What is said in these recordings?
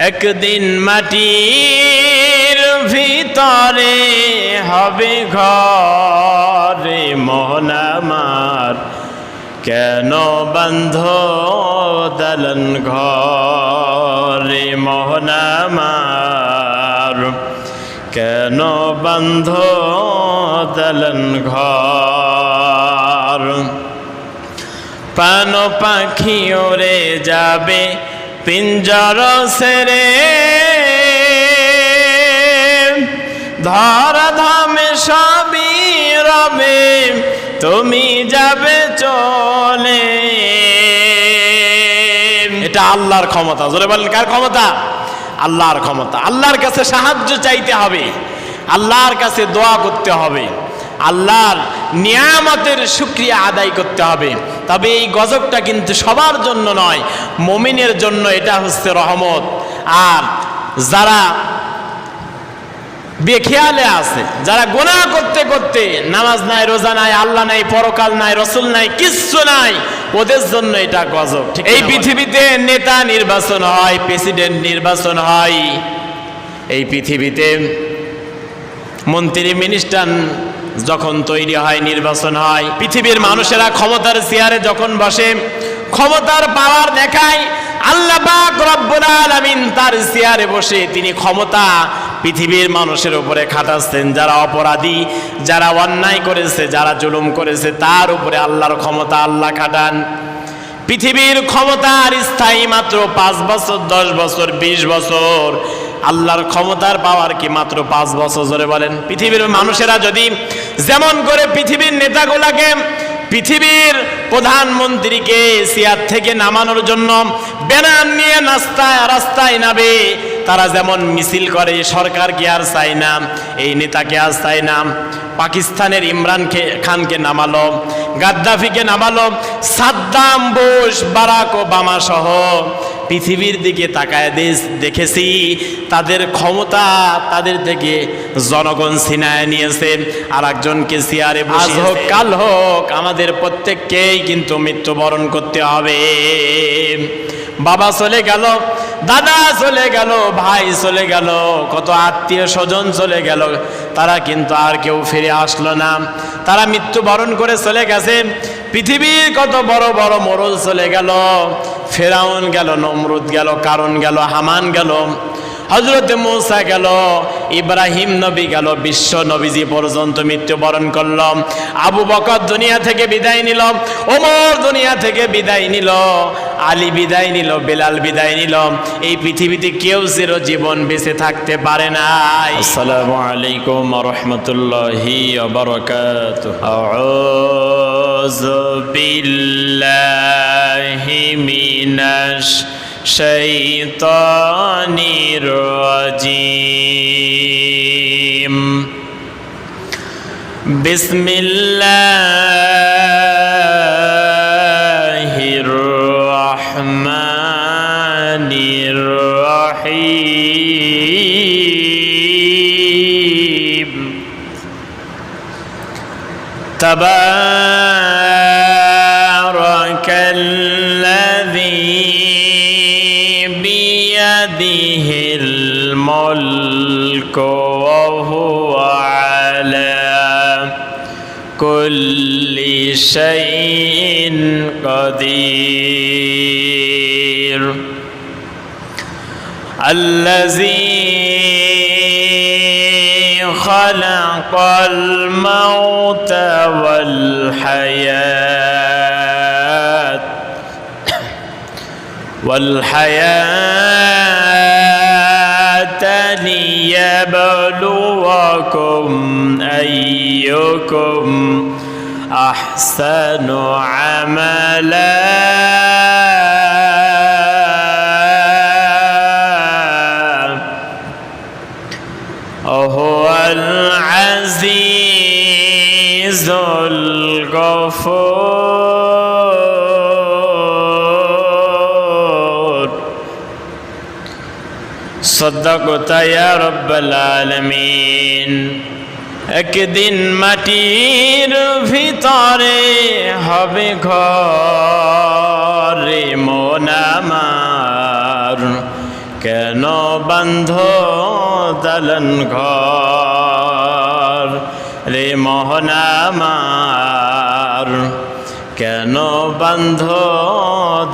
একদিন মাটির ভিতরে হবে ঘরে মন আমার, কেন বন্ধ দলন ঘরে মন আমার, কেন বন্ধ দলন ঘর। প্রাণ পাখি ওরে যাবে পিঞ্জর সেরে, ধরা ধামে সবই রবে তুমি যাবে চলে। এটা আল্লাহর ক্ষমতা। জোরে বলেন কার ক্ষমতা? আল্লাহর ক্ষমতা। আল্লাহর কাছে সাহায্য চাইতে হবে, আল্লাহর কাছে দোয়া করতে হবে, আল্লাহর নিয়ামতের শুকরিয়া আদায় করতে হবে। তবে এই গজবটা কিন্তু সবার জন্য নয়, মুমিনের জন্য এটা হচ্ছে রহমত। আর যারা বেখেয়ালে আছে, যারা গুনাহ করতে করতে নামাজ নাই, রোজা নাই, আল্লাহ নাই, পরকাল নাই, রসুল নাই, কিচ্ছু নাই, ওদের জন্য এটা গজব। এই পৃথিবীতে নেতা নির্বাচন হয়, প্রেসিডেন্ট নির্বাচন হয়, এই পৃথিবীতে মন্ত্রী মিনিস্টার যখন তৈরি হয়, নির্বাচন হয়, পৃথিবীর মানুষেরা ক্ষমতার চেয়ারে যখন বসে, ক্ষমতার পাওয়ার দেখায়, আল্লাহ পাক রব্বুল আলামিন তার চেয়ারে বসে তিনি ক্ষমতা পৃথিবীর মানুষের উপরে খাটাচ্ছেন। যারা অপরাধী, যারা অন্যায় করেছে, যারা জুলুম করেছে, তার উপরে আল্লাহর ক্ষমতা আল্লাহ খাটান। পৃথিবীর ক্ষমতা আর স্থায়ী মাত্র 5 বছর, 10 বছর, 20 বছর। আল্লাহর ক্ষমতার পাওয়ার কি মাত্র 5 বছর? জোরে বলেন। পৃথিবীর মানুষেরা যদি যেমন করে পৃথিবীর নেতাগুলাকে, পৃথিবীর প্রধানমন্ত্রীকে চেয়ার থেকে নামানোর জন্য ব্যানার নিয়ে রাস্তায় নামে, তারা যেমন মিছিল করে, সরকার কি আর চায় না, এই নেতাকে আর চায় না। পাকিস্তানের ইমরান খানকে নামালো, গাদ্দাফিকে নামালো, সাদ্দাম বুশ, বারাক ওবামা সহ পৃথিবীর দিকে তাকায় দেখেছি, তাদের ক্ষমতা তাদের থেকে জনগণ ছিনায় নিয়েছে, আর একজনকে চেয়ারে বসিয়েছে। আজ হোক কাল হোক আমাদের প্রত্যেককেই কিন্তু মৃত্যুবরণ করতে হবে। বাবা চলে গেল, দাদা চলে গেল, ভাই চলে গেল, কত আত্মীয় স্বজন চলে গেল, তারা কিন্তু আর কেউ ফিরে আসলো না, তারা মৃত্যুবরণ করে চলে গেছে। পৃথিবীর কত বড় বড় মোড়ল চলে গেল, ফেরাউন গেল, নমরুদ গেল, কারুন গেল, হামান গেল, হযরত মূসা গেল, ইব্রাহিম নবী গেল, বিশ্ব নবীজি পর্যন্ত মৃত্যুবরণ করল। আবু বকর দুনিয়া থেকে বিদায় নিল, ওমর দুনিয়া থেকে বিদায় নিল, আলী বিদায় নিল, বেলাল বিদায় নিল। এই পৃথিবীতে কেউ চিরজীবন বেঁচে থাকতে পারে না। আসসালামু আলাইকুম ওয়া রাহমাতুল্লাহি ওয়া বারাকাতুহু। আউযু বিল্লাহি মিনাশ শাইতানির রাজিম। বিসমিল্লাহির রহমানির রহিম। তাবারাকাল্লাযী বিয়াদিহিল মুলকু ওয়া হুয়া আলা কুল্লি শাইইন কাদির। আল্লাযী খালাকাল মাউতা ওয়াল হায়াত লিয়াবলুয়াকুম আইয়ুকুম আহসানু আমালা। ওয়াহুয়াল আজিজুল গফুর। সাদাকাতা ইয়া রাব্বাল আলামিন। একদিন মাটির ভিতরে হবে ঘর রে মন আমার, কেন কেন বান্ধ দালান ঘর রে মোহন আমার, কেন বান্ধ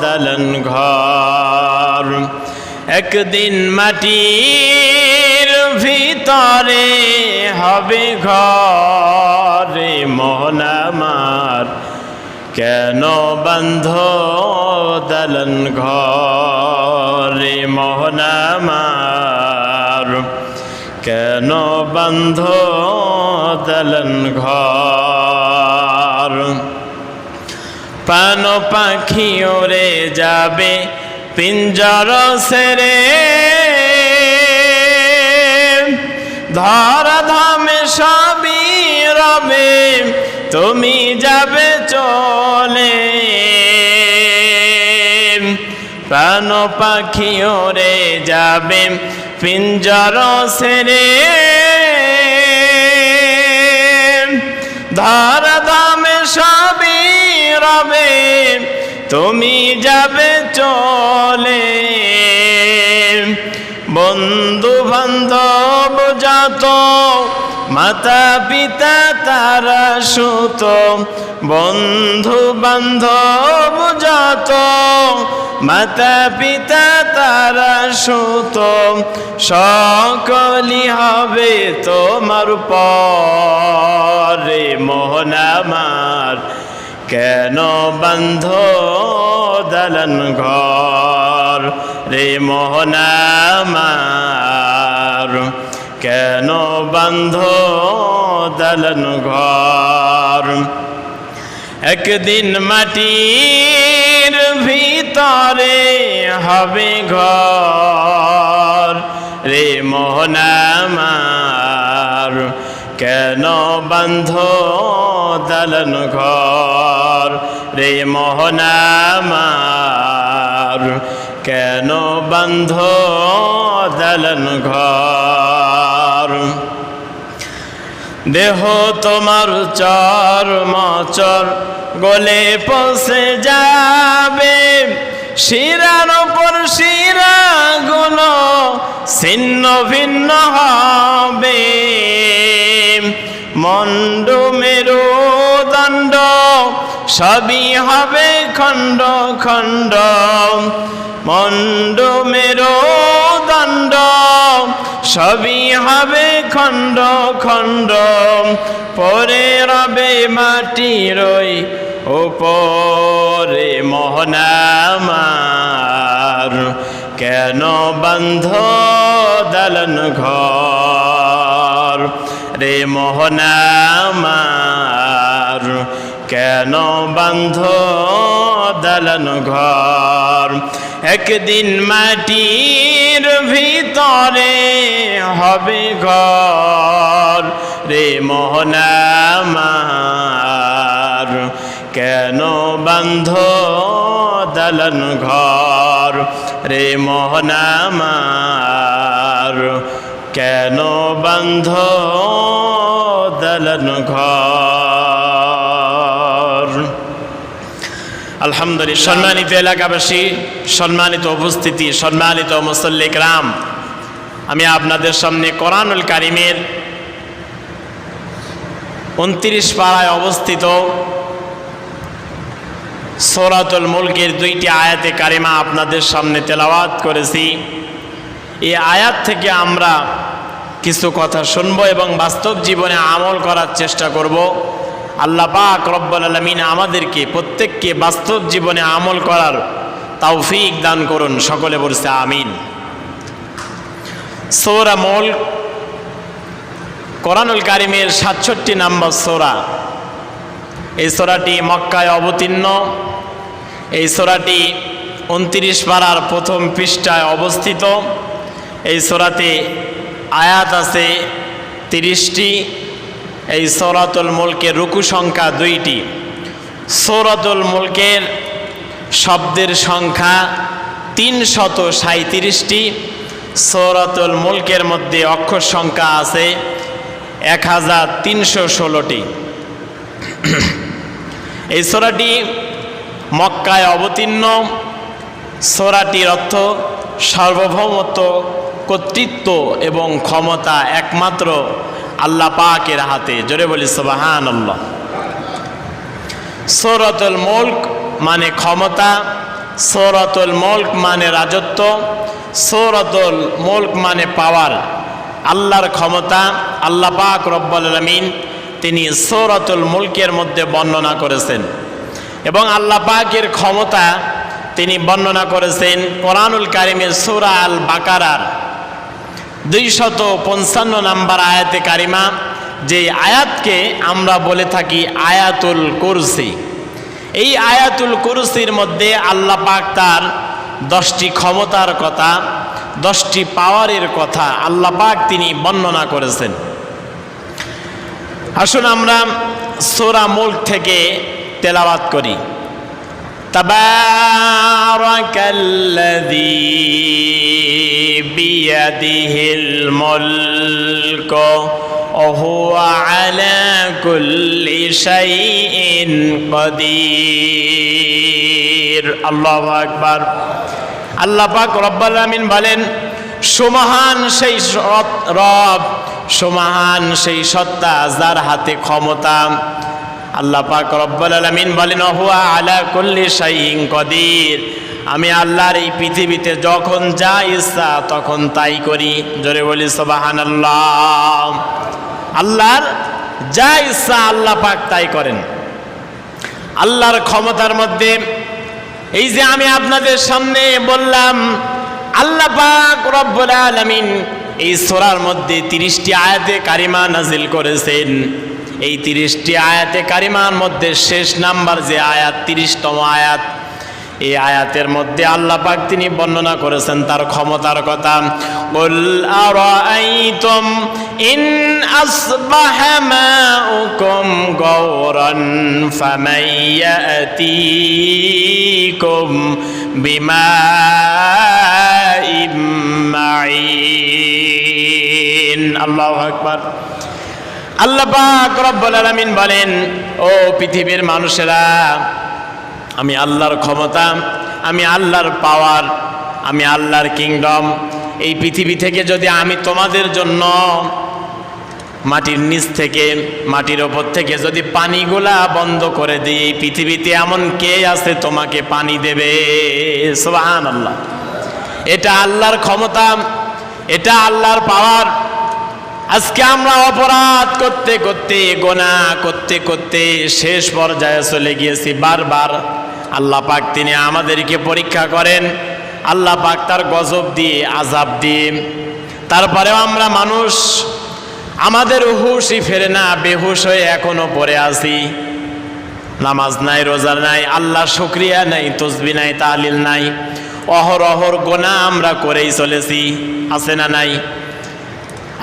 দালান ঘর। একদিন মাটির ভিতরে হবে ঘর রে মোহন আমার, কেন বান্ধ দালান ঘর রে মোহন আমার, কেন বান্ধ দালান ঘর। পান পাখি ওরে যাবে পিঞ্জর সেরে, ধরা ধামে সবই রবে তুমি যাবে চলে। প্রাণ পাখি ওরে যাবে পিঞ্জর সেরে, ধরা ধামে সবই রবে তুমি যাবে চলে। বন্ধু বান্ধব যত মাতা পিতা তারা সুত, বন্ধু বান্ধব যত মাতা পিতা তারা সুত, সকলই হবে তোমার পরে মোহন আমার, কেন বান্ধ দালান ঘর রে মোহন আমার, কেন বান্ধ দালান ঘর। একদিন মাটির ভিতরে হবে ঘর রে মোহন আমার, কেন বান্ধ দালান ঘর রে মোহন আমার, কেন বান্ধ দালান ঘর। দেহ তোমার চর্মচর গলে পৌঁছে যাবে, শিরার উপর শিরাগুলো ছিন্ন ভিন্ন হবে। মণ্ড মেরুদণ্ড সবই হবে খণ্ড খণ্ড, মণ্ড মেরুদণ্ড সবই হবে খণ্ড খণ্ড। পরে রবে মাটির উপরে মোহন আমার, কেন বান্ধ দালান ঘর রে মোহন আমার, কেন বান্ধ দালান ঘর। একদিন মাটির ভিতরে হবে ঘর রে মোহন আমার, কেন বান্ধ দালান ঘর রে মোহন আমার, কেন বান্ধ দালান ঘর। আলহামদুলিল্লাহ। সম্মানিত এলাকাবাসী, সম্মানিত উপস্থিতি, সম্মানিত মুসল্লি کرام, আমি আপনাদের সামনে কোরআনুল কারীমের 29 পারায় অবস্থিত সূরাতুল মুলকের 2টি আয়াতে কারিমা আপনাদের সামনে তেলাওয়াত করেছি। এই আয়াত থেকে আমরা কিছু কথা শুনবো এবং বাস্তব জীবনে আমল করার চেষ্টা করব। আল্লাহ পাক রব্বুল আলামিন আমাদেরকে প্রত্যেককে বাস্তব জীবনে আমল করার তৌফিক দান করুন, সকলে বলছে আমিন। সূরা মুলক কোরআনুল কারীমের 67 নম্বর সূরা। এই সূরাটি মক্কায় অবতীর্ণ। এই সূরাটি 29 পারার প্রথম পৃষ্ঠায় অবস্থিত। এই সূরাতে আয়াত আছে 30টি। এই সূরাতুল মুলকের রুকু সংখ্যা 2টি। সূরাতুল মুলকের শব্দের সংখ্যা 337টি। সূরাতুল মুলকের মধ্যে অক্ষর সংখ্যা আছে 1316টি। এই সূরাটি মক্কায় অবতীর্ণ। সূরাটির অর্থ সার্বভৌমত্ব, কর্তৃত্ব এবং ক্ষমতা একমাত্র আল্লাহ পাকের হাতে। জোরে বলি সুবহানাল্লাহ। সূরাতুল মুলক মানে ক্ষমতা, সূরাতুল মুলক মানে রাজত্ব, সূরাতুল মুলক মানে পাওয়ার। আল্লাহর ক্ষমতা আল্লাহ পাক রব্বুল আলামিন তিনি সূরাতুল মুলকের মধ্যে বর্ণনা করেছেন, এবং আল্লাহ পাকের ক্ষমতা তিনি বর্ণনা করেছেন কোরআনুল কারিমের সূরা আল বাকারার 255 নম্বর আয়াতে কারিমা, যে আয়াতকে আমরা বলে থাকি আয়াতুল কুরসি। এই আয়াতুল কুরসির মধ্যে আল্লাহ পাক তার 10টি ক্ষমতার কথা, 10টি পাওয়ারের কথা আল্লাহ পাক তিনি বর্ণনা করেছেন। আসুন আমরা সূরা মুলক থেকে তেলাওয়াত করি। তাবারাকাল্লাযী বিয়াদিহিল মুলক ওয়া হুয়া আলা কুল্লি শাইইন কাদির। আল্লাহু আকবার। আল্লাহ পাক রব্বুল আলামিন বলেন, সুমহান সেই রব, সুমহান সেই সত্তা যার হাতে ক্ষমতা। আল্লাহ পাক রব্বুল আলামিন বলেন, হুয়া আলা কুল্লি শাইইন কাদির। আমি আল্লাহর এই পৃথিবীতে যখন যা ইচ্ছা তখন তাই করি। জোরে বলি সুবহানাল্লাহ। আল্লাহর যা ইচ্ছা আল্লাহ পাক তাই করেন। আল্লাহর ক্ষমতার মধ্যে এই যে আমি আপনাদের সামনে বললাম, আল্লাহ পাক রব্বুল আলামিন এই সূরার মধ্যে 30টি আয়াতে কারিমা নাজিল করেছেন। এই 30টি আয়াতে কারিমার মধ্যে শেষ নাম্বার যে আয়াত, 30তম আয়াত, এই আয়াতের মধ্যে আল্লাহ পাক তিনি বর্ণনা করেছেন তার ক্ষমতার কথা। কুল আরাআইতুম ইন আসবাহা মাউকুম গাওরান ফামান ইয়াতিকুম বিমাইম মাঈন। আল্লাহু আকবার। আল্লাহ পাক রব্বুল আলামিন বলেন, ও পৃথিবীর মানুষেরা, আমি আল্লাহর ক্ষমতা, আমি আল্লাহর পাওয়ার, আমি আল্লাহর কিংডম, এই পৃথিবী থেকে যদি আমি তোমাদের জন্য মাটির নিচ থেকে, মাটির ওপর থেকে যদি পানিগুলা বন্ধ করে দিই, এই পৃথিবীতে এমন কে আছে তোমাকে পানি দেবে? সুবহানাল্লাহ। এটা আল্লাহর ক্ষমতা, এটা আল্লাহর পাওয়ার। আজকে আমরা অপরাধ করতে করতে, গুনাহ করতে করতে শেষ পর্যায়ে চলে গিয়েছি। বারবার আল্লাহ পাক তিনি আমাদেরকে পরীক্ষা করেন, আল্লাহ পাক তার গজব দিয়ে, আযাব দিয়ে। তারপরেও আমরা মানুষ, আমাদের হুশই ফেরে না, বেহুশ হয়ে এখনো পড়ে আছি। নামাজ নাই, রোজা নাই, আল্লাহ শুকরিয়া নাই, তাসবিহ নাই, তাহলিল নাই, অহরহর গুনাহ আমরা করেই চলেছি। আছে না নাই?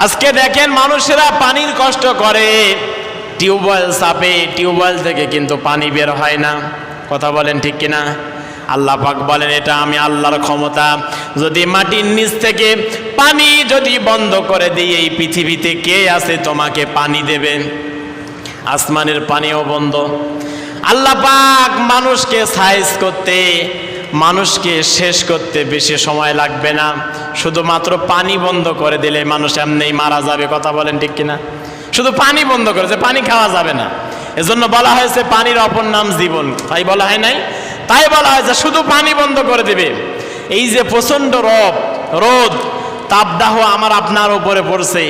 আজকে দেখেন মানুষেরা পানির কষ্ট করে, টিউবওয়েল চাপে, টিউবওয়েল থেকে কিন্তু পানি বের হয় না। কথা বলেন ঠিক কিনা? আল্লাহ পাক বলেন, এটা আমি আল্লাহর ক্ষমতা। যদি মাটির নিচ থেকে পানি যদি বন্ধ করে দিই, এই পৃথিবীতে কে আছে তোমাকে পানি দেবে? আসমানের পানিও বন্ধ। আল্লাহ পাক মানুষকে সাইজ করতে, মানুষকে শেষ করতে বেশি সময় লাগবে না। শুধুমাত্র পানি বন্ধ করে দিলে মানুষ এমনিই মারা যাবে। কথা বলেন ঠিক কিনা? শুধু পানি বন্ধ করেছে, পানি খাওয়া যাবে না। এজন্য বলা হয়েছে পানির অপর নাম জীবন। তাই বলা হয় নাই? তাই বলা হয়েছে শুধু পানি বন্ধ করে দিবে। এই যে প্রচন্ড রোদ, তাপদাহ আমার আপনার উপরে পড়ছে,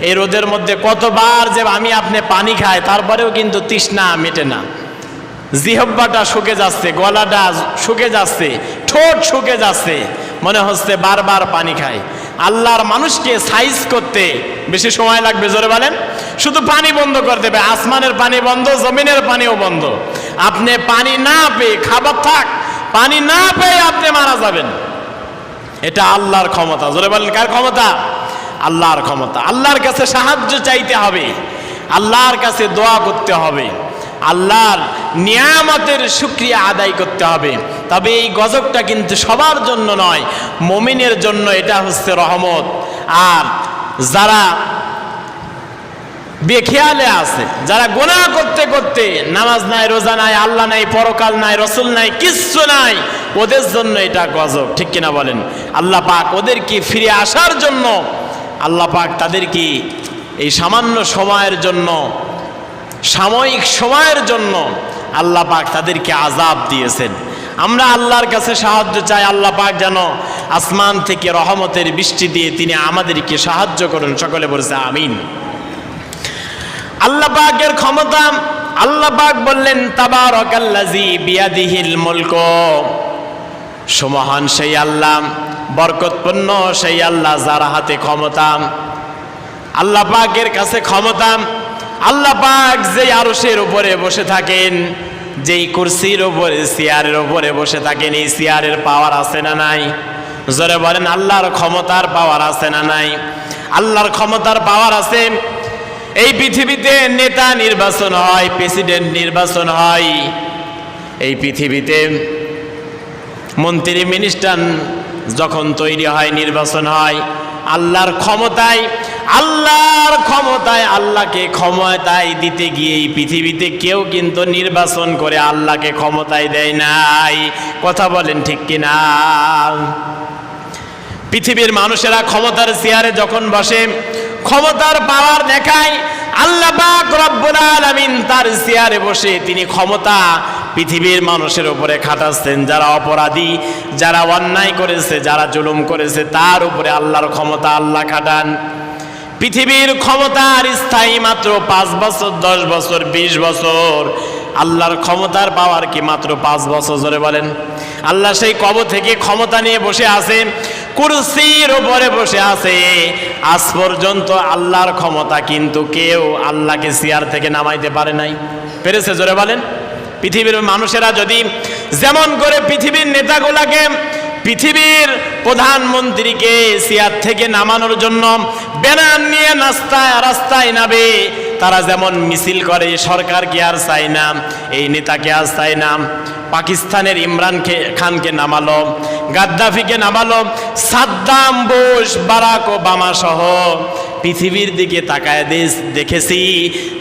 এই রোদের মধ্যে কতবার যে আমি আপনি পানি খাই, তারপরেও কিন্তু তৃষ্ণা মেটে না। জিহ্বাটা শুকে যাচ্ছে, গলাটা শুকে যাচ্ছে, ঠোঁট শুকে যাচ্ছে, মনে হচ্ছে বারবার পানি খায়। আল্লাহর মানুষকে সাইজ করতে বেশি সময় লাগবে? জোরে বলেন। শুধু পানি বন্ধ করে দেবে, আসমানের পানি বন্ধ, জমিনের পানিও বন্ধ। আপনি পানি না পেয়ে, খাবার থাক, পানি না পেয়ে আপনি মারা যাবেন। এটা আল্লাহর ক্ষমতা। জোরে বলেন, কার ক্ষমতা? আল্লাহর ক্ষমতা। আল্লাহর কাছে সাহায্য চাইতে হবে, আল্লাহর কাছে দোয়া করতে হবে, আল্লাহর নিয়ামতের শুকরিয়া আদায় করতে হবে। তবে এই গজবটা কিন্তু সবার জন্য নয়, মুমিনের জন্য এটা হচ্ছে রহমত। আর যারা বেখেয়ালে আছে, যারা গুনাহ করতে করতে, নামাজ নাই, রোজা নাই, আল্লাহ নাই, পরকাল নাই, রসুল নাই, কিচ্ছু নাই, ওদের জন্য এটা গজব, ঠিক কিনা বলেন? আল্লাহ পাক ওদেরকে ফিরে আসার জন্য আল্লাহ পাক তাদেরকে এই সামান্য সময়ের জন্য, সাময়িক সময়ের জন্য আল্লাহ পাক তাদেরকে আযাব দিয়েছেন। আমরা আল্লাহর কাছে সাহায্য চাই, আল্লাহ পাক যেন আসমান থেকে রহমতের বৃষ্টি দিয়ে তিনি আমাদেরকে সাহায্য করুন। সকলে বলছে আমিন। আল্লাহ পাকের ক্ষমতা, আল্লাহ পাক বললেন তাবারাকাল্লাযী বিয়াদিহিল মুলকু, সুমহান সেই আল্লাহ, বরকতপূর্ণ সেই আল্লাহ যার হাতে ক্ষমতা। আল্লাহ পাকের কাছে ক্ষমতা। আল্লাহ পাক যেই আরশের উপরে বসে থাকেন, যেই কুরসির উপরে, চেয়ারের উপরে বসে থাকেন, এই চেয়ারের পাওয়ার আছে না নাই? জোরে বলেন আল্লাহর ক্ষমতার পাওয়ার আছে না নাই? আল্লাহর ক্ষমতার পাওয়ার আছে। এই পৃথিবীতে নেতা নির্বাচন হয়, প্রেসিডেন্ট নির্বাচন হয়। এই পৃথিবীতে মন্ত্রী মিনিস্টার যখন তৈরি হয়, নির্বাচন হয় আল্লাহর ক্ষমতায়। আল্লাহর ক্ষমতায়, আল্লাহকে ক্ষমতায় দিতে গিয়ে এই পৃথিবীতে কেউ কিন্তু নির্বাচন করে আল্লাহকে ক্ষমতায় দেয় নাই। কথা বলেন ঠিক কিনা? পৃথিবীর মানুষেরা ক্ষমতার চেয়ারে যখন বসে, ক্ষমতার পাওয়ার দেখায়, আল্লাহ পাক রব্বুল আলামিন তার চেয়ারে বসে তিনি ক্ষমতা পৃথিবীর মানুষের উপরে খাটাচ্ছেন। যারা অপরাধী, যারা অন্যায় করেছে, যারা জুলুম করেছে, তার উপরে আল্লাহর ক্ষমতা আল্লাহ খাটান। পৃথিবীর ক্ষমতার স্থায়ী মাত্র 5 বছর, 10 বছর, 20 বছর। আল্লাহর ক্ষমতার পাওয়ার কি মাত্র 5 বছর? জোরে বলেন। আল্লাহ সেই কবর থেকে ক্ষমতা নিয়ে বসে আছে, কুরসির উপরে বসে আছে। আজ পর্যন্ত আল্লাহর ক্ষমতা কিন্তু কেউ আল্লাহকে চেয়ার থেকে নামাইতে পারে নাই। পেরেছে? জোরে বলেন। পৃথিবীর মানুষেরা যদি যেমন করে পৃথিবীর নেতাগুলাকে, পৃথিবীর প্রধানমন্ত্রীকে চেয়ার থেকে নামানোর জন্য ব্যানার নিয়ে রাস্তায় নামে, তারা যেমন মিছিল করে, সরকার কি আর চায় না, এই নেতাকে আর চায় না। পাকিস্তানের ইমরান খানকে নামালো, গাদ্দাফিকে নামালো, সাদ্দাম বুশ, বারাক ওবামা সহ পৃথিবীর দিকে তাকায় দেখেছি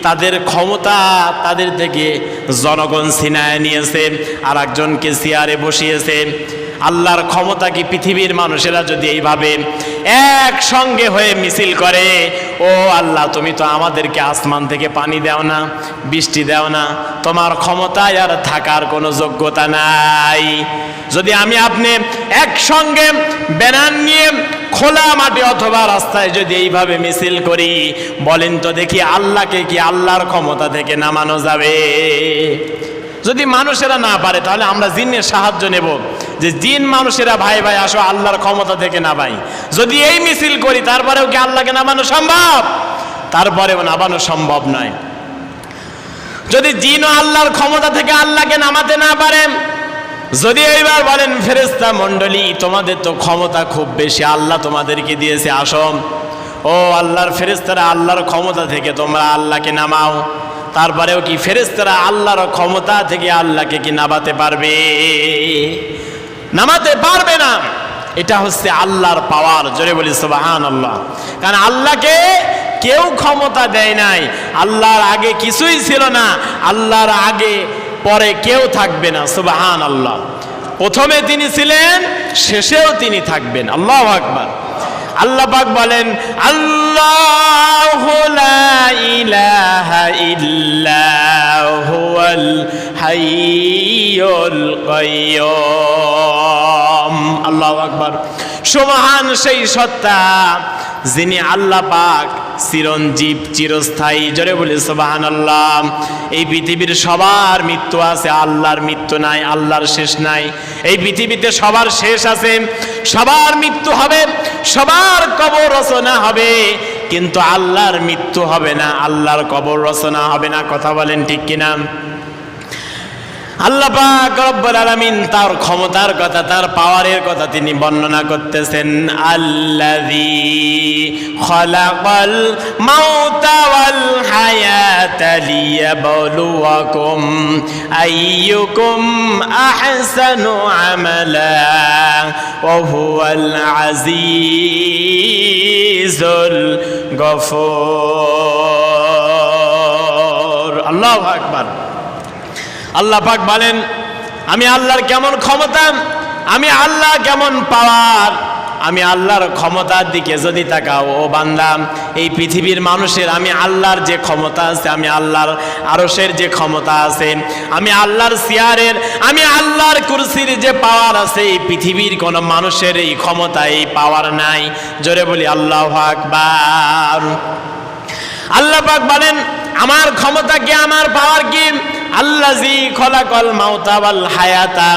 তাদের ক্ষমতা তাদের থেকে জনগণ ছিনায় নিয়েছে, আর একজনকে চেয়ারে বসিয়েছে। আল্লাহর ক্ষমতা কি পৃথিবীর মানুষেরা যদি এইভাবে একসঙ্গে হয়ে মিছিল করে, ও আল্লাহ তুমি তো আমাদেরকে আসমান থেকে পানি দাও না, বৃষ্টি দাও না, তোমার ক্ষমতায় আর থাকার কোনো যোগ্যতা নাই। যদি আমি আপনি একসঙ্গে ব্যানার নিয়ে খোলা মাঠে অথবা রাস্তায় যদি এইভাবে মিছিল করি, বলেন তো দেখি আল্লাহকে কি আল্লাহর ক্ষমতা থেকে নামানো যাবে? যদি মানুষেরা না পারে, তাহলে আমরা জিনের সাহায্য নেব, যে জিন মানুষেরা ভাই ভাই আসো আল্লাহর ক্ষমতা থেকে নামাই। যদি এই মিছিল করি, তারপরেও কি আল্লাহকে নামানো সম্ভব? তারপরেও নামানো সম্ভব নয়। যদি জিনও আল্লাহর ক্ষমতা থেকে আল্লাহকে নামাতে না পারে, যদি এইবার বলেন ফেরেশতা মণ্ডলী তোমাদের তো ক্ষমতা খুব বেশি, আল্লাহ তোমাদেরকে দিয়েছে, আসো ও আল্লাহর ফেরেশতারা আল্লাহর ক্ষমতা থেকে তোমরা আল্লাহকে নামাও, তারপরেও কি ফেরেশতারা আল্লাহর ক্ষমতা থেকে আল্লাহকে কি নামাতে পারবে? নামাতে পারবে না। এটা হচ্ছে আল্লাহর পাওয়ার। জোরে বলি সুবহানাল্লাহ। কারণ আল্লাহকে কেউ ক্ষমতা দেয় নাই, আল্লাহর আগে কিছুই ছিল না, আল্লাহর আগে পরে কেউ থাকবে না। সুবহানাল্লাহ। প্রথমে তিনি ছিলেন, শেষেও তিনি থাকবেন। আল্লাহু আকবার। আল্লাহ পাক বলেন আল্লাহু লা ইলাহা ইল্লা হুয়াল হাইয়ুল কাইয়্যুম। আল্লাহু আকবার। সুবহান সেই সত্তা যিনি আল্লাহ পাক চিরঞ্জীব, চিরস্থায়ী। জোরে বলি সুবহানাল্লাহ। এই পৃথিবীর সবার মৃত্যু আছে, আল্লাহর মৃত্যু নাই, আল্লাহর শেষ নাই। এই পৃথিবীতে সবার শেষ আছে, সবার মৃত্যু হবে, সবার কবর রচনা হবে, কিন্তু আল্লাহর মৃত্যু হবে না, আল্লাহর কবর রচনা হবে না। কথা বলেন ঠিক কিনা? আল্লাহ পাক রব্বুল আলামিন তার ক্ষমতার কথা, তার পাওয়ারের কথা তিনি বর্ণনা করতেছেন। আল্লাযী খালাকাল মাউতা ওয়াল হায়াতা লিয়াবলুয়াকুম আইয়ুকুম আহসানু আমালা ওয়া হুয়াল আজিজুল গফুর। আল্লাহু আকবার। আল্লাহ পাক বলেন আমি আল্লাহর কেমন ক্ষমতা আমি আল্লাহ কেমন পাওয়ার, আমি আল্লাহর ক্ষমতার দিকে যদি তাকাও ও বান্দা, এই পৃথিবীর মানুষের আমি আল্লাহর যে ক্ষমতা আছে, আমি আল্লাহর আরশের যে ক্ষমতা আছে, আমি আল্লাহর চেয়ারের, আমি আল্লাহর কুরসির যে পাওয়ার আছে, এই পৃথিবীর কোনো মানুষের এই ক্ষমতা, এই পাওয়ার নাই। জোরে বলি আল্লাহু আকবার। আল্লাহ পাক বলেন আমার ক্ষমতা কি, আমার পাওয়ার কি? আল্লাযী খলাকাল মাউতা ওয়াল হায়াতা।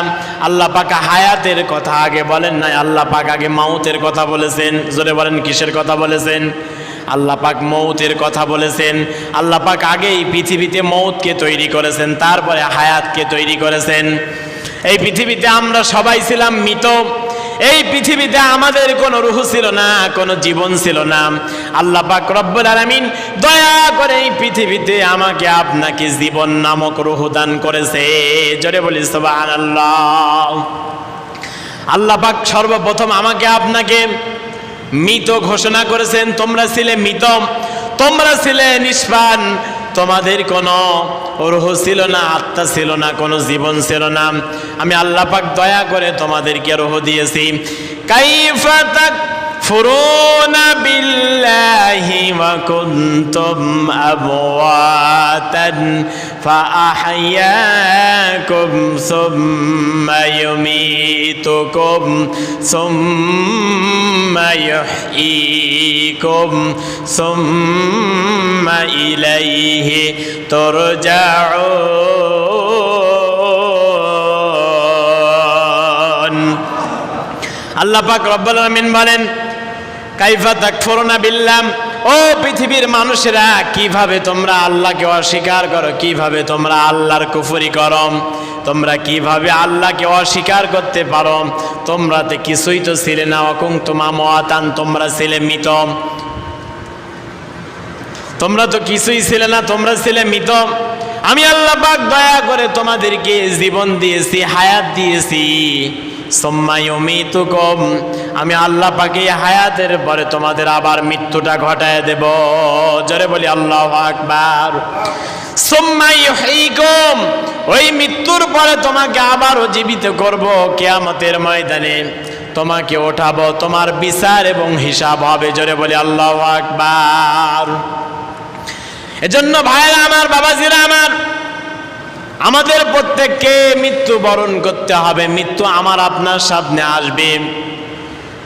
আল্লাহ পাক হায়াতের কথা আগে বলেন নাই, আল্লাহ পাক আগে মাউতের কথা বলেছেন। জোরে বলেন কিসের কথা বলেছেন? আল্লাহ পাক মৌতের কথা বলেছেন। আল্লাহ পাক আগে এই পৃথিবীতে মৌতকে তৈরি করেছেন, তারপরে হায়াতকে তৈরি করেছেন। এই পৃথিবীতে আমরা সবাই ছিলাম মৃত। এই পৃথিবীতে আমাদের কোনো রূহ ছিল না, কোনো জীবন ছিল না। আল্লাহ পাক রব্বুল আলামিন দয়া করে এই পৃথিবীতে আমাকে আপনাকে জীবন নামক রূহ দান করেছে। জোরে বলি সুবহানাল্লাহ। আল্লাহ পাক সর্বপ্রথম আমাকে আপনাকে মৃত ঘোষণা করেছেন। তোমরা ছিলে মৃত, তোমরা ছিলে নিষ্প্রাণ, তোমাদের কোনো রূহ ছিল না, আত্মা ছিল না, কোনো জীবন ছিল না। আমি আল্লাহ পাক দয়া করে তোমাদেরকে রূহ দিয়েছি। কাইফা তাকফুরুনা বিল্লাহি ওয়া কুনতুম আমওয়াতান ফাআহইয়াকুম সুম্মা ইউমীতুকুম সুম্মা ইউহয়ীকুম সুম্মা ইলাইহি তুরজাউন। আল্লাহ পাক রব্বুল আলামিন বলেন কাইফা তাকফুরুনা বিল্লাহ, ও পৃথিবীর মানুষেরা কিভাবে তোমরা আল্লাহকে অস্বীকার করো, কিভাবে তোমরা আল্লাহর কুফরি করো, তোমরা কিভাবে আল্লাহকে অস্বীকার করতে পারো? তোমরা তো কিছুই তো ছিলে না। ওয়াকুনতুম আমওয়াতান, তোমরা ছিলে মৃত। তোমরা তো কিছুই ছিলে না, তোমরা ছিলে মৃত। আমি আল্লাহ পাক দয়া করে তোমাদেরকে জীবন দিয়েছি, হায়াত দিয়েছি। সুম্মা ইউমীতুকুম, আমি আল্লাহ পাকে হায়াতের পরে তোমাদের আবার মৃত্যুটা ঘটায় দেব। জোরে বলি আল্লাহু আকবার। সুম্মা ইউহয়ীকুম, ওই মৃত্যুর পরে তোমাকে আবারও জীবিত করব কিয়ামতের ময়দানে, তোমাকে ওঠাবো, তোমার বিচার এবং হিসাব হবে। জোরে বলি আল্লাহু আকবার। এজন্য ভাইরা আমার, বাবাজিরা আমার, আমাদের প্রত্যেককে মৃত্যু বরণ করতে হবে। মৃত্যু আমার আপনার সামনে আসবে,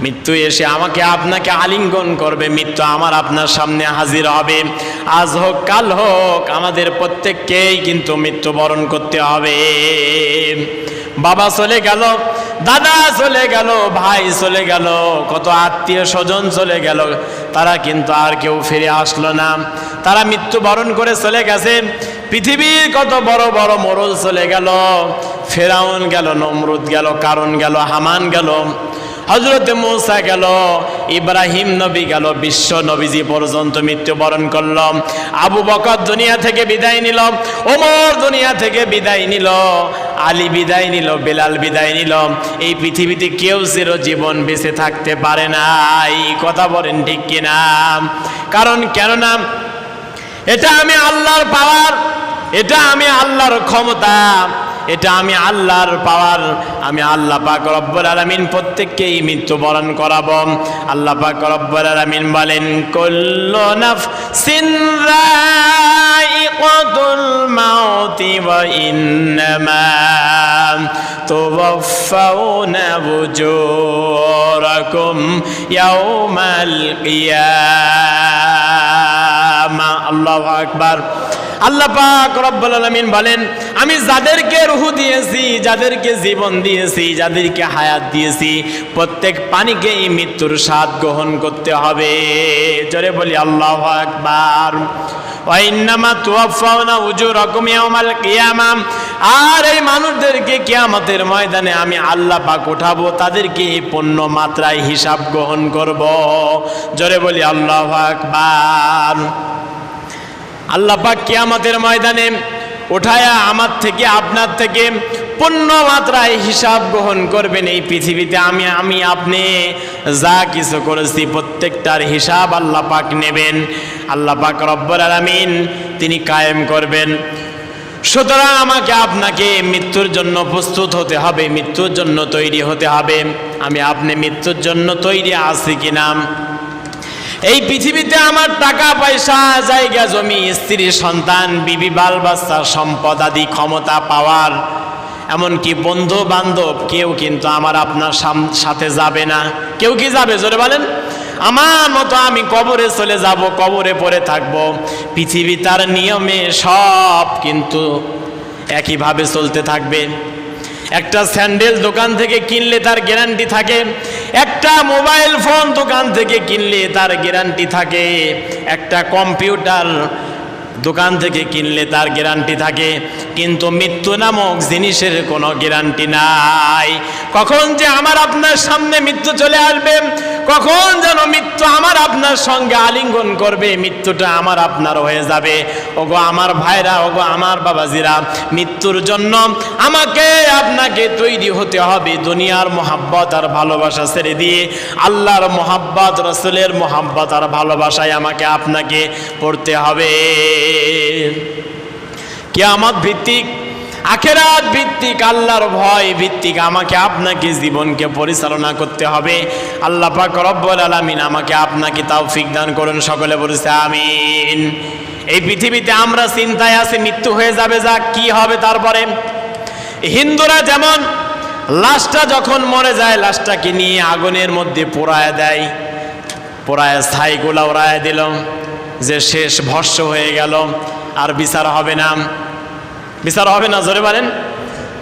মৃত্যু এসে আমাকে আপনাকে আলিঙ্গন করবে, মৃত্যু আমার আপনার সামনে হাজির হবে। আজ হোক কাল হোক আমাদের প্রত্যেককেই কিন্তু মৃত্যু বরণ করতে হবে। বাবা চলে গেল, দাদা চলে গেল, ভাই চলে গেল, কত আত্মীয় স্বজন চলে গেল, তারা কিন্তু আর কেউ ফিরে আসলো না। তারা মৃত্যুবরণ করে চলে গেছে। পৃথিবীর কত বড় বড় মোড়ল চলে গেল, ফেরাউন গেল, নমরুদ গেল, কারুন গেল, হামান গেল, হযরত মূসা গেল, ইব্রাহিম নবী গেল, বিশ্ব নবীজি পর্যন্ত মৃত্যুবরণ করল। আবু বকর দুনিয়া থেকে বিদায় নিল, ওমর দুনিয়া থেকে বিদায় নিল, আলী বিদায় নিল, বেলাল বিদায় নিল। এই পৃথিবীতে কেউ চিরজীবন বেঁচে থাকতে পারে না। এই কথা বলেন ঠিক কিনা? কারণ কেননা এটা আমি আল্লাহর পাওয়ার, এটা আমি আল্লাহর ক্ষমতা, এটা আমি আল্লাহর পাওয়ার। আমি আল্লাহ পাক রব্বুল আলামিন প্রত্যেককেই মৃত্যুবরণ করাবো। আল্লাহ পাক রব্বুল আলামিন বলেন কুল্লু নাফসিন যায়িকাতুল মাউতি ওয়া ইন্নামা তুওয়াফাউনা উজুরাকুম ইয়াওমাল কিয়ামা। আল্লাহু আকবার। আল্লাহ পাক রব্বুল আলামিন বলেন আমি যাদেরকে রূহ দিয়েছি, যাদেরকে জীবন দিয়েছি, যাদেরকে হায়াত দিয়েছি, প্রত্যেক প্রাণীকেই মৃত্যুর স্বাদ গ্রহণ করতে হবে। জোরে বলি আল্লাহু আকবার। ওয়া ইন্নামা তুওয়াফাউনা উজুরাকুম ইয়াওমাল কিয়ামা। আর এই মানুষদেরকে কিয়ামতের ময়দানে আমি আল্লাহ পাক উঠাবো, তাদেরকে পূর্ণ মাত্রায় হিসাব গ্রহণ করব। জোরে বলি আল্লাহু আকবার। আল্লাহ পাক কিয়ামতের ময়দানে উঠায়া আমার থেকে আপনার থেকে পূর্ণ মাত্রায় হিসাব গ্রহণ করবেন। এই পৃথিবীতে আমি আপনি যা কিছু করেছি প্রত্যেকটার হিসাব আল্লাহ পাক নেবেন। আল্লাহ পাক রব্বুল আলামিন তিনি কায়েম করবেন। সুতরাং আমাকে আপনাকে মৃত্যুর জন্য প্রস্তুত হতে হবে, মৃত্যুর জন্য তৈরি হতে হবে। আমি আপনি মৃত্যুর জন্য তৈরি আছি কিনা? এই পৃথিবীতে আমার টাকা পয়সা, জায়গা জমি, স্ত্রী সন্তান, বিবি বাল বাচ্চা, সম্পদ আদি, ক্ষমতা পাওয়ার, এমনকি বন্ধু বান্ধব কেউ কিন্তু আমার আপনার সাথে যাবে না। কেউ কি যাবে? জোরে বলেন। আমার মতো আমি কবরে চলে যাব, কবরে পড়ে থাকব। পৃথিবী তার নিয়মে সব কিন্তু একইভাবে চলতে থাকবে। একটা স্যান্ডেল দোকান থেকে কিনলে তার গ্যারান্টি থাকে, একটা মোবাইল ফোন দোকান থেকে কিনলে তার গ্যারান্টি থাকে, একটা কম্পিউটার দোকান থেকে কিনলে তার গ্যারান্টি থাকে, কিন্তু মৃত্যু নামক জিনিসের কোনো গ্যারান্টি নাই। কখন যে আমার আপনার সামনে মৃত্যু চলে আসবে, কখন যেন মৃত্যু আমার আপনার সঙ্গে আলিঙ্গন করবে, মৃত্যুটা আমার আপনার হয়ে যাবে। ওগো আমার ভাইরা, ওগো আমার বাবাজিরা, মৃত্যুর জন্য আমাকে আপনাকে তৈরি হতে হবে। দুনিয়ার মোহাব্বত আর ভালোবাসা ছেড়ে দিয়ে আল্লাহর মোহাব্বত, রাসূলের মোহাব্বত আর ভালোবাসায় আমাকে আপনাকে পড়তে হবে। কিয়ামত ভিত্তিক, আখিরাত ভিত্তিক, আল্লাহর ভয় ভিত্তিক আমাকে আপনাকে জীবনকে পরিচালনা করতে হবে। আল্লাহ পাক রব্বুল আলামিন আমাকে আপনাকে তৌফিক দান করুন। সকলে বলছে আমিন। এই পৃথিবীতে আমরা চিন্তায় আছি মৃত্যু হয়ে যাবে, যা কি হবে তারপরে। হিন্দুরা যেমন লাশটা যখন মরে যায়, লাশটাকে নিয়ে আগুনের মধ্যে পোড়ায় দেয়, পোড়ায় ছাইগুলা উড়ায় দিল, যে শেষ ভস্ম হয়ে গেল, আর বিচার হবে না। বিচার হবে না, জোরে বলেন।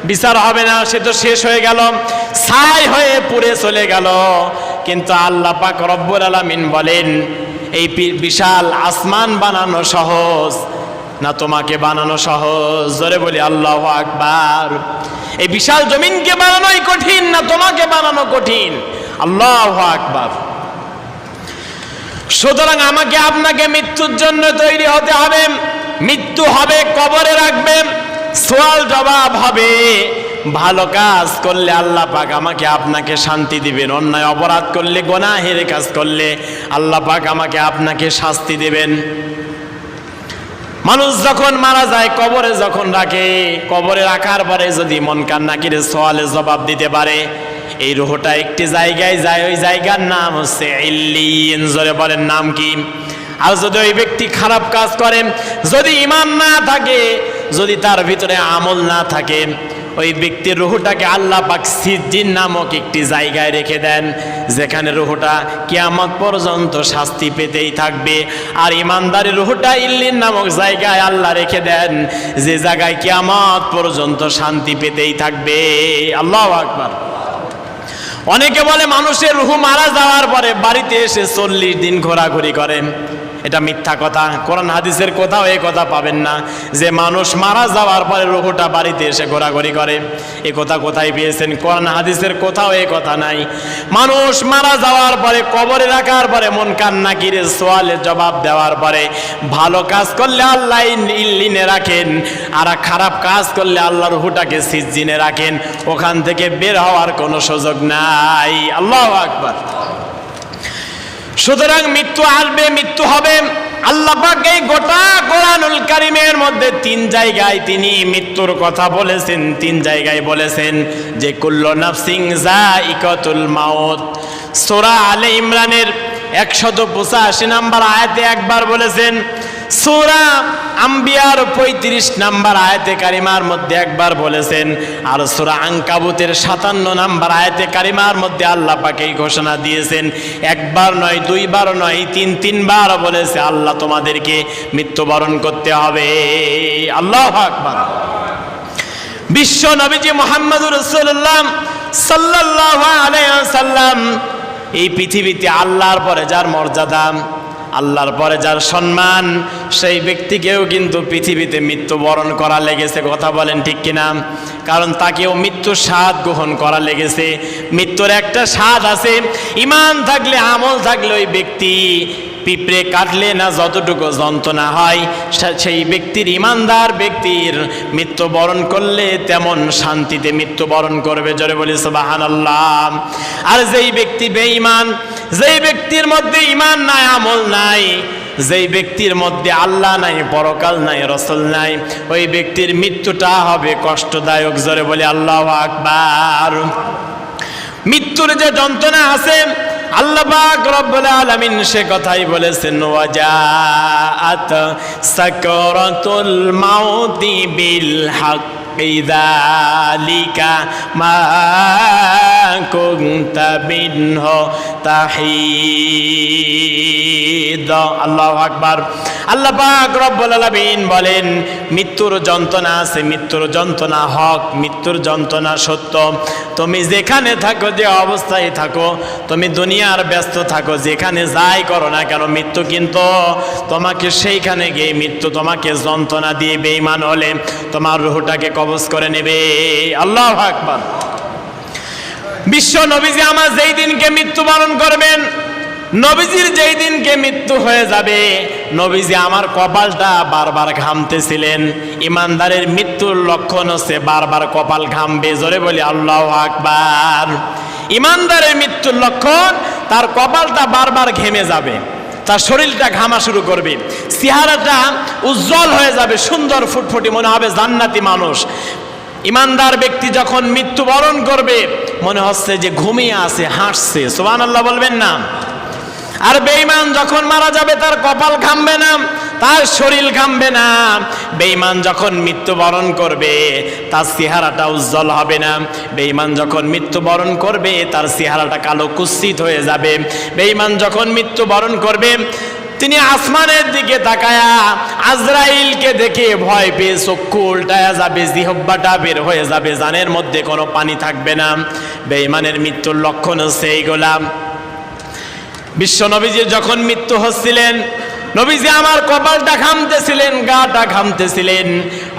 বিচার হবে না, সে তো শেষ হয়ে গেল, ছাই হয়ে পুড়ে চলে গেল। কিন্তু আল্লাহ পাক রব্বুল আলামিন বলেন, এই বিশাল আসমান বানানো সহজ না তোমাকে বানানো সহজ? জোরে বলি আল্লাহু আকবার। এই বিশাল জমিনকে বানানোই কঠিন না তোমাকে বানানো কঠিন? আল্লাহু আকবার। সুতরাং আমাকে আপনাকে মৃত্যুর জন্য তৈরি হতে হবে। মৃত্যু হবে, কবরে রাখবে, সওয়াল জবাব হবে। ভালো কাজ করলে আল্লাহ পাক আমাকে আপনাকে শান্তি দিবেন, অন্যায় অপরাধ করলে, গুনাহের কাজ করলে আল্লাহ পাক আমাকে আপনাকে শাস্তি দিবেন। মানুষ যখন মারা যায়, কবরে যখন রাখে, কবরে রাখার পরে যদি মনকার নাকিরের সওয়ালের জবাব দিতে পারে, এই রুহটা একটি জায়গায় যায়, ওই জায়গার নাম হচ্ছে ইল্লিয়িন। জোরে বলেন, নাম কি? আর যদি ওই ব্যক্তি খারাপ কাজ করে, যদি ঈমান না থাকে, যদি তার ভিতরে আমল না থাকে, ওই ব্যক্তির রুহটাকে আল্লাহ পাক সিজ্জিন নামক একটি জায়গায় রেখে দেন, যেখানে রুহটা কিয়ামত পর্যন্ত শাস্তি পেতেই থাকবে। আর ঈমানদারের রুহটা ইল্লিন নামক জায়গায় আল্লাহ রেখে দেন, যে জায়গায় কিয়ামত পর্যন্ত শান্তি পেতেই থাকবে। আল্লাহু আকবার। অনেকে বলে মানুষের রুহ মারা যাওয়ার পরে বাড়িতে এসে 40 দিন ঘোরাঘুরি করেন। এটা মিথ্যা কথা। কোরআন হাদিসের কোথাও এই কথা পাবেন না যে মানুষ মারা যাওয়ার পরে রুহটা বাড়িতে এসে ঘোরাঘুরি করে। এই কথা কোথায় পেয়েছেন? কোরআন হাদিসের কোথাও এই কথা নাই। মানুষ মারা যাওয়ার পরে, কবরে রাখার পরে, মুনকার নাকিরের সওয়ালের জবাব দেওয়ার পরে, ভালো কাজ করলে আল্লাহ ইল্লিনে রাখেন, আর খারাপ কাজ করলে আল্লাহ রুহটাকে সিজ্জিনে রাখেন। ওখান থেকে বের হওয়ার কোনো সুযোগ নাই। আল্লাহু আকবার। সুতরাং মৃত্যু আসবে, মৃত্যু হবে। আল্লাহ পাক এই গোটা কোরআনুল কারীমের মধ্যে 3 জায়গায় তিনি মৃত্যুর কথা বলেছেন। 3 জায়গায় বলেছেন যে কুল্লু নাফসিন যায়িকাতুল মাউত। সূরা আলে ইমরানের 185 নম্বর আয়াতে একবার বলেছেন, সূরা আম্বিয়ার 35 নম্বর আয়াতে কারিমার মধ্যে একবার বলেছেন, আর সূরা আনকাবুতের 57 নম্বর আয়াতে কারিমার মধ্যে আল্লাহ পাক এই ঘোষণা দিয়েছেন। একবার নয়, 2 বার নয়, 3 বার বলেছে আল্লাহ তোমাদেরকে মৃত্যুবরণ করতে হবে। আল্লাহু আকবার। বিশ্ব নবীজি মুহাম্মদুর রাসূলুল্লাহ সাল্লাল্লাহু আলাইহি ওয়াসাল্লাম এই পৃথিবীতে আল্লাহর পরে যার মর্যাদা, আল্লাহর পরে যার সম্মান, সেই ব্যক্তিকেও কিন্তু পৃথিবীতে মৃত্যুবরণ করা লেগেছে। কথা বলেন ঠিক কিনা? কারণ তাকেও মৃত্যুর স্বাদ গ্রহণ করা লেগেছে। মৃত্যুর একটা স্বাদ আছে। ঈমান থাকলে, আমল থাকলে ওই ব্যক্তি পিঁপড়ে কাটলে না যতটুকু যন্ত্রণা হয়, সেই ব্যক্তির, ঈমানদার ব্যক্তির মৃত্যুবরণ করলে তেমন শান্তিতে মৃত্যুবরণ করবে। জোরে বলি সুবহানাল্লাহ। আর যেই ব্যক্তি বেঈমান, যেই ব্যক্তির মধ্যে ঈমান নাই, আমল নাই, যেই ব্যক্তির মধ্যে আল্লাহ নাই, পরকাল নাই, রাসূল নাই, ওই ব্যক্তির মৃত্যুটা হবে কষ্টদায়ক। জোরে বলি আল্লাহু আকবার। মৃত্যুর যে যন্ত্রণা আছে আল্লাহ পাক রব্বুল আলামিন সে কথাই বলেছেন, ওয়াজাআত সাকরাতুল মাউতি বিল হাক্কি যালিকা মা কুনতা মিনহু তাহিদ। আল্লাহু আকবার। আল্লাহ পাক রব্বুল আলামিন বলেন, মৃত্যুর যন্ত্রণা আছে, মৃত্যুর যন্ত্রণা হক, মৃত্যুর যন্ত্রণা সত্য। তুমি যেখানে থাকো, যে অবস্থায় থাকো, তুমি দুনিয়ার ব্যস্ত থাকো, যেখানে যাই করো না কেন, মৃত্যু কিন্তু তোমাকে সেইখানে গিয়ে মৃত্যু তোমাকে যন্ত্রণা দিয়ে বেঈমান হলে তোমার রূহটাকে কবজ করে নেবে। আল্লাহু আকবার। বিশ্ব নবীজি আমার যেই দিনকে মৃত্যুবরণ করবেন, নবীজির যেই দিনকে মৃত্যু হয়ে যাবে, নবীজি আমার কপালটা বারবার ঘামতেছিলেন। ইমানদারের মৃত্যুর লক্ষণ হচ্ছে বারবার কপাল ঘামবে। জোরে বলি আল্লাহু আকবার। ইমানদারের মৃত্যুর লক্ষণ তার কপালটা বারবার ঘেমে যাবে, তার শরীরটা ঘামা শুরু করবে, চেহারাটা উজ্জ্বল হয়ে যাবে, সুন্দর ফুটফুটি, মনে হবে জান্নাতি মানুষ। ইমানদার ব্যক্তি যখন মৃত্যুবরণ করবে মনে হচ্ছে যে ঘুমিয়ে আছে, হাসছে। সুবহানাল্লাহ বলবেন না? আর বেঈমান যখন মারা যাবে তার কপাল ঘামবে না, তার শরীর ঘামবে না। বেঈমান যখন মৃত্যুবরণ করবে তার চেহারাটা উজ্জ্বল হবে না। বেঈমান যখন মৃত্যুবরণ করবে তার চেহারাটা কালো কুৎসিত হয়ে যাবে। বেঈমান যখন মৃত্যুবরণ করবে তিনি আসমানের দিকে তাকায়া আজরাইলকে দেখে ভয় পেয়ে চক্ষু উল্টায়া যাবে, জিহ্বাটা বের হয়ে যাবে, জানের মধ্যে কোনো পানি থাকবে না। বেঈমানের মৃত্যুর লক্ষণ হচ্ছে এইগুলা। বিশ্ব নবীজির যখন মৃত্যু হচ্ছিলেন, নবীজি আমার কপালটা ঘামতেছিলেন, গাটা ঘামতেছিলেন।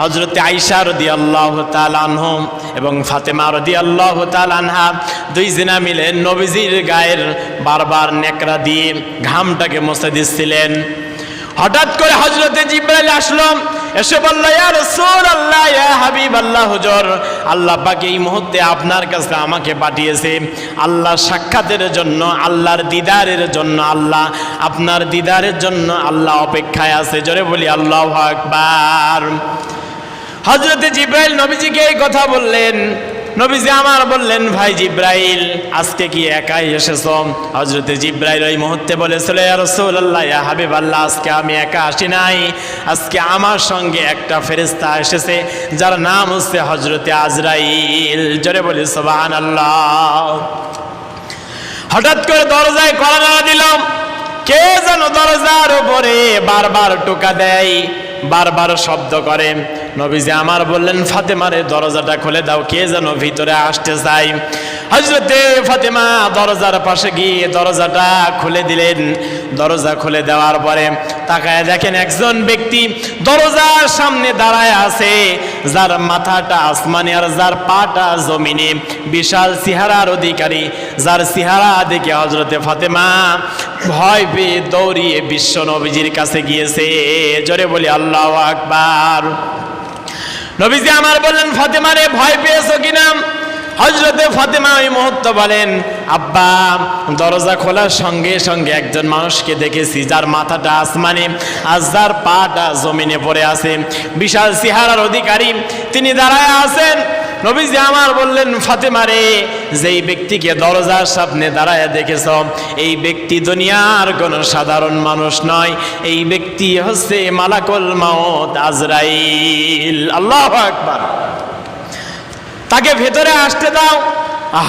হযরতে আয়েশা রাদিয়াল্লাহু তাআলা আনহা এবং ফাতেমা রাদিয়াল্লাহু তাআলা আনহা দুই জনা মিলে নবীজির গায়ের বারবার নেকড়া দিয়ে ঘামটাকে মুছে দিচ্ছিলেন। হঠাৎ করে হযরতে জিবরাইল আসলো, এসে বলল, ইয়া রাসূলুল্লাহ, ইয়া হাবিবাল্লাহ, হুজুর, আল্লাহ পাক এই মুহূর্তে আপনার কাছে আমাকে পাঠিয়েছে আল্লাহ সাক্ষাতের জন্য, আল্লাহর দিদারের জন্য। আল্লাহ আপনার দিদারের জন্য আল্লাহ অপেক্ষায় আছে। জোরে বলি আল্লাহু আকবার। হযরতে জিবরাইল নবীজিকে এই কথা বললেন। নবীজি আমার বললেন, ভাই জিবরাইল, আজকে কি একাই এসেছো? হযরতে জিবরাইল ওই মুহূর্তে বলেছিল, ইয়া রাসূলুল্লাহ, ইয়া হাবিবাল্লাহ, আজকে আমি একা আসি নাই, আজকে আমার সঙ্গে একটা ফেরেশতা এসেছে যার নাম হচ্ছে হযরতে আজরাইল। জোরে বলি সুবহানাল্লাহ। হঠাৎ করে দরজায় কড়া নাড়া দিল। কে যেন দরজার উপরে বারবার টোকা দেয়, বারবার শব্দ করে। নবীজি আমার বললেন, ফাতেমারে দরজাটা খুলে দাও, কে যেন ভিতরে আসতে চাই। হযরতে ফাতেমা দরজার পাশে গিয়ে দরজাটা খুলে দিলেন। দরজা খুলে দেওয়ার পরে তাকায় দেখেন একজন ব্যক্তি দরজার সামনে দাঁড়ায় আছে, যার মাথাটা আসমানে আর যার পাটা জমিনে, বিশাল চেহারার অধিকারী, যার চেহারা দেখে হযরতে ফাতেমা ভয় পেয়ে দৌড়িয়ে বিশ্ব নবীজির কাছে গিয়েছে। জোরে বলি আল্লাহু আকবার। নবীজি আমার বললেন, ফাতেমা রে, ভয় পেয়েছো কিনা? হযরতে ফাতেমা ওই মুহূর্তে বলেন, আব্বা, দরজা খোলার সঙ্গে সঙ্গে একজন মানুষকে দেখেছি যার মাথাটা আসমানে আর যার পাটা জমিনে পড়ে আছে, বিশাল চেহারার অধিকারী, তিনি দাঁড়ায় আছেন। নবীজি আমার বললেন, ফাতেমা রে, যেই ব্যক্তিকে দরজার সামনে দাঁড়ায় দেখেছ, এই ব্যক্তি দুনিয়ার কোনো সাধারণ মানুষ নয়, এই ব্যক্তি হচ্ছে মালাকুল মাউত আজরাইল। আল্লাহু আকবার। তাকে ভেতরে আসতে দাও।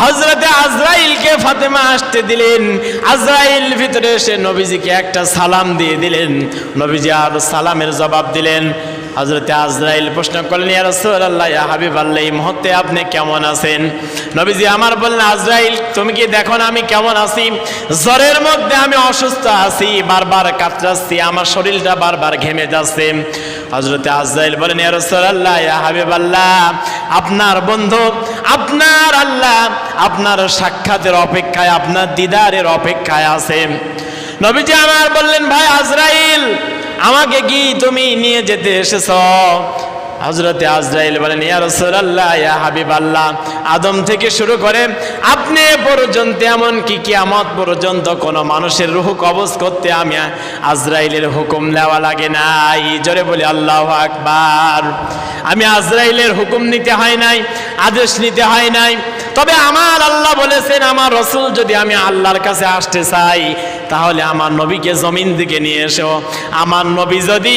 হযরতে আজরাইলকে ফাতেমা আসতে দিলেন। আজরাইল ভিতরে এসে নবীজিকে একটা সালাম দিয়ে দিলেন। নবীজি আর সালামের জবাব দিলেন। হযরতে আজরাইল প্রশ্ন করলেন, ইয়া রাসূলুল্লাহ, ইয়া হাবিবাল্লাহ, এই মুহূর্তে আপনি কেমন আছেন? নবীজি আমার বললেন, আজরাইল, তুমি কি দেখো না আমি কেমন আছি? জ্বরের মধ্যে আমি অসুস্থ আছি, বারবার কাতরাচ্ছি, আমার শরীরটা বারবার ঘেমে যাচ্ছে। হযরতে আজরাইল বলেন, ইয়া রাসূলুল্লাহ, ইয়া হাবিবাল্লাহ, আপনার বন্ধু, আপনার আল্লাহ আপনার সাক্ষাতের অপেক্ষায়, আপনার দিদারের অপেক্ষায় আছে। নবীজি আমার বললেন, ভাই আজরাইল, আমাকে কি তুমি নিয়ে যেতে এসেছ? হযরতে আজরাইল বলেন, ইয়া রাসূলুল্লাহ, ইয়া হাবিবাল্লাহ, আদম থেকে শুরু করে আপনি পর্যন্ত, এমন কি কিয়ামত পর্যন্ত কোন মানুষের রূহ কবজ করতে আমি আজরাইলের হুকুম দেওয়া লাগে নাই। জোরে বলি আল্লাহু আকবার। আমি আজরাইলের হুকুম নিতে হয় নাই, আদেশ নিতে হয় নাই। তবে আমার আল্লাহ বলেছেন, আমার রাসূল যদি আমি আল্লাহর কাছে আসতে চাই তাহলে আমার নবীকে জমিন থেকে নিয়ে এসো। আমার নবী যদি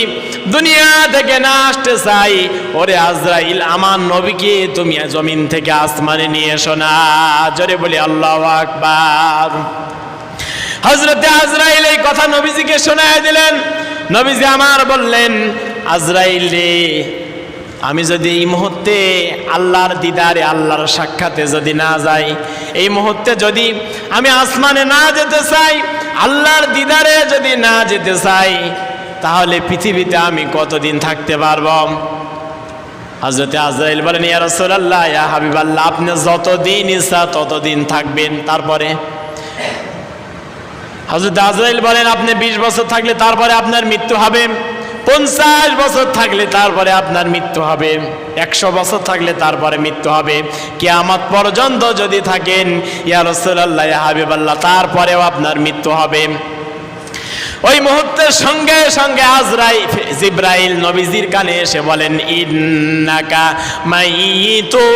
দুনিয়া থেকে না আসতে চাই, ওরে আজরাইল, আমার নবীকে তুমি জমিন থেকে আসমানে নিয়ে এসো না। জোরে বলি আল্লাহু আকবার। হযরতে আজরাইল এই কথা নবীজিকে শোনায় দিলেন। নবীজি আমার বললেন, আজরাইল রে, আমি যদি এই মুহূর্তে আল্লাহর দিদারে, আল্লাহর সাক্ষাতে যদি না যাই, এই মুহূর্তে যদি আমি আসমানে না যেতে চাই, আল্লাহর দিদারে যদি না যেতে চাই, তাহলে পৃথিবীতে আমি কতদিন থাকতে পারবো? হযরতে আজরাইল বলেন, ইয়া রাসূলুল্লাহ, ইয়া হাবিবাল্লাহ, আপনি যতদিন ইচ্ছা ততদিন থাকবেন। তারপরে হযরতে আজরাইল বলেন, আপনি 20 বছর থাকলে তারপরে আপনার মৃত্যু হবে, 50 বছর থাকলে তারপরে আপনার মৃত্যু হবে, 100 বছর থাকলে তারপরে মৃত্যু হবে, কিয়ামত পর্যন্ত যদি থাকেন ইয়া রাসূলুল্লাহ, ইয়া হাবিবাল্লাহ, তারপরেও আপনার মৃত্যু হবে। ওই মুহূর্তের সঙ্গে সঙ্গে আজরাইল, জিবরাইল নবীজির কানে এসে বলেন, ইন্নাকা মাইয়িতু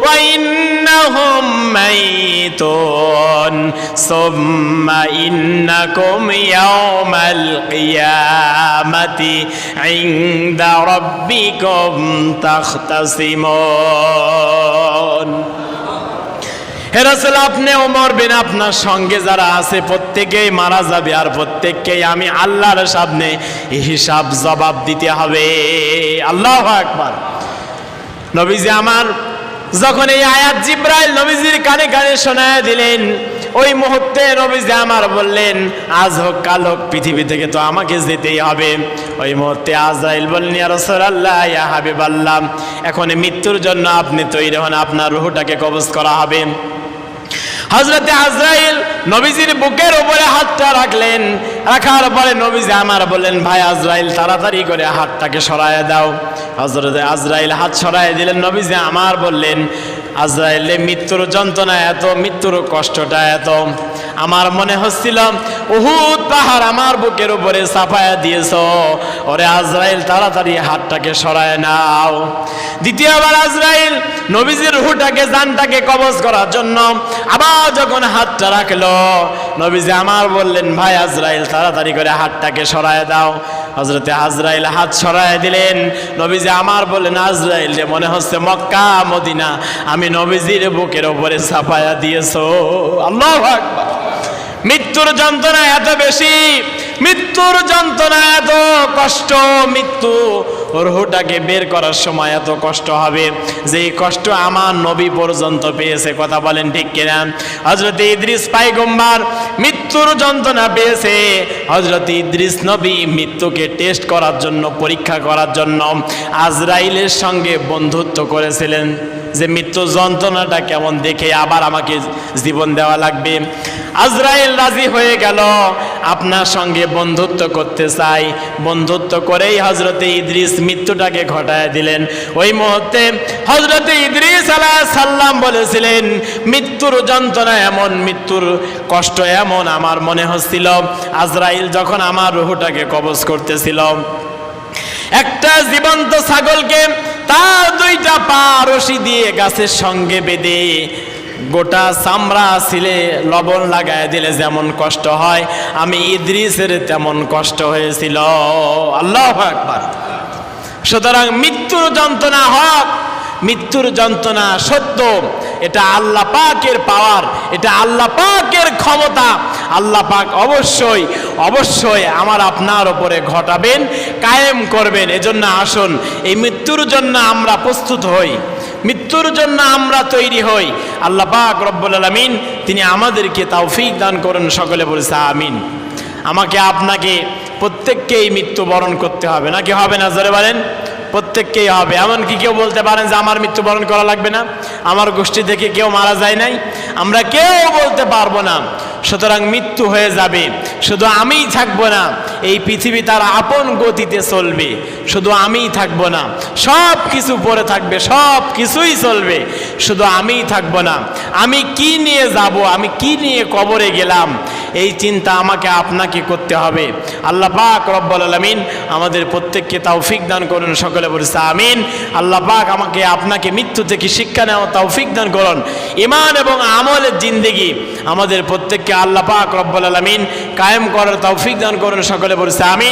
ওয়া ইন্নাহুম মাইয়িতুন সুম্মা ইন্নাকুম ইয়াওমাল কিয়ামাতি ইনদা রাব্বিকুম তাখতাসিমুন। হে রাসূল, আপনিও মরবেন, আপনার সঙ্গে যারা আছে প্রত্যেকেই মারা যাবে, আর প্রত্যেককেই আমি আল্লাহর সামনে হিসাব জবাব দিতে হবে। আল্লাহু আকবার। নবীজি আমার যখন এই আয়াত জিবরাইল নবীজির কানে কানে শোনায় দিলেন, ওই মুহূর্তে নবীজি আমার বললেন, আজ হোক কাল হোক পৃথিবী থেকে তো আমাকে যেতেই হবে। ওই মুহূর্তে আজরাইল বললেন, ইয়া রাসূলুল্লাহ, ইয়া হাবিবাল্লাহ, এখন মৃত্যুর জন্য আপনি তৈরি হন, আপনার রূহটাকে কবজ করা হবে। হযরতে আজরাইল নবীজির বুকের উপরে হাতটা রাখলেন, রাখার পরে নবীজি আমার বললেন, ভাই আজরাইল, তাড়াতাড়ি করে হাতটাকে সরায় দাও। হযরতে আজরাইল হাত সরায় দিলেন। নবীজি আমার বললেন, আজরাইল, মৃত্যুর যন্ত্রণা এত, মৃত্যুর কষ্টটা এত, আমার মনে হচ্ছিল উহুদ পাহাড় আমার বুকের উপরে চাপায়া দিয়েছ। ওরে আজরাইল, তাড়াতাড়ি হাতটাকে সরায় নাও। দ্বিতীয়বার আজরাইল নবীজির রূহটাকে, জানটাকে কবজ করার জন্য আবার যখন হাতটা রাখলো, নবীজি আমার বললেন, ভাই আজরাইল, তাড়াতাড়ি করে হাতটাকে সরায় দাও। হযরতে আজরাইল হাত সরায় দিলেন। নবীজি আমার বললেন, আজরাইল, যে মনে হচ্ছে মক্কা মদিনা আমি নবীজির বুকের উপরে চাপায়া দিয়েছো। আল্লাহু আকবার। মৃত্যুর যন্ত্রণা এত বেশি, মৃত্যুর যন্ত্রণা এত কষ্ট, মৃত্যু রূহটাকে বের করার সময় এত কষ্ট হবে, যে এই কষ্ট আমার নবী পর্যন্ত পেয়েছে। কথা বলেন ঠিক কিনা? হযরতে ইদ্রিস পয়গম্বর মৃত্যুর যন্ত্রণা পেয়েছে। হযরতে ইদ্রিস নবী মৃত্যুকে টেস্ট করার জন্য, পরীক্ষা করার জন্য আজরাইলের সঙ্গে বন্ধুত্ব করেছিলেন, যে মৃত্যু যন্ত্রণাটা কেমন দেখে আবার আমাকে জীবন দেওয়া লাগবে। আজরাইল রাজি হয়ে গেল, আপনার সঙ্গে বন্ধুত্ব করতে চাই। বন্ধুত্ব করেই হযরতে ইদ্রিস মৃত্যুটাকে ঘটায় দিলেন। ওই মুহূর্তে হযরতে ইদ্রিস আলাইহিস সালাম বলেছিলেন, মৃত্যুর যন্ত্রণা এমন, মৃত্যুর কষ্ট এমন, আমার মনে হচ্ছিল আজরাইল যখন আমার রূহটাকে কবজ করতেছিল, একটা জীবন্ত ছাগলকে তার 2টা পা রশি দিয়ে গাছের সঙ্গে বেঁধে গোটা চামড়া ছিলে লবণ লাগায় দিলে যেমন কষ্ট হয়, আমি ইদ্রিসের তেমন কষ্ট হয়েছিল। আল্লাহু আকবার। সুতরাং মৃত্যুর যন্ত্রণা হক, মৃত্যুর যন্ত্রণা সত্য, এটা আল্লাহ পাকের পাওয়ার, এটা আল্লাহ পাকের ক্ষমতা। আল্লাহ পাক অবশ্যই অবশ্যই আমার আপনার উপরে ঘটাবেন, কায়েম করবেন। এজন্য আসুন এই মৃত্যুর জন্য আমরা প্রস্তুত হই, মৃত্যুর জন্য আমরা তৈরি হই। আল্লাহ পাক রব্বুল আলামিন তিনি আমাদেরকে তৌফিক দান করুন। সকলে বলেছে আমিন। আমাকে আপনাকে প্রত্যেককেই মৃত্যুবরণ করতে হবে, নাকি হবে না? জোরে বলেন। প্রত্যেককেই হবে। এমনকি কেউ বলতে পারেন যে আমার মৃত্যুবরণ করা লাগবে না, আমার গোষ্ঠী থেকে কেউ মারা যায় নাই, আমরা কেউ বলতে পারবো না। সুতরাং মৃত্যু হয়ে যাবে, শুধু আমিই থাকবো না, এই পৃথিবী তার আপন গতিতে চলবে, শুধু আমিই থাকবো না, সব কিছু পড়ে থাকবে, সব কিছুই চলবে, শুধু আমিই থাকবো না। আমি কি নিয়ে যাব, আমি কি নিয়ে কবরে গেলাম, এই চিন্তা আমাকে আপনাকে করতে হবে। আল্লাহ পাক রব্বুল আলামিন আমাদের প্রত্যেককে তৌফিক দান করুন, সকলে বলছে আমিন। আল্লাহ পাক আমাকে আপনাকে মৃত্যু থেকে শিক্ষা নেওয়া তৌফিক দান করুন। ঈমান এবং আমলের জিন্দেগি আমাদের প্রত্যেককে আল্লাহ পাক রব্বুল আলামিন কায়েম করার তৌফিক দান করুন, সকলে বলছে আমিন।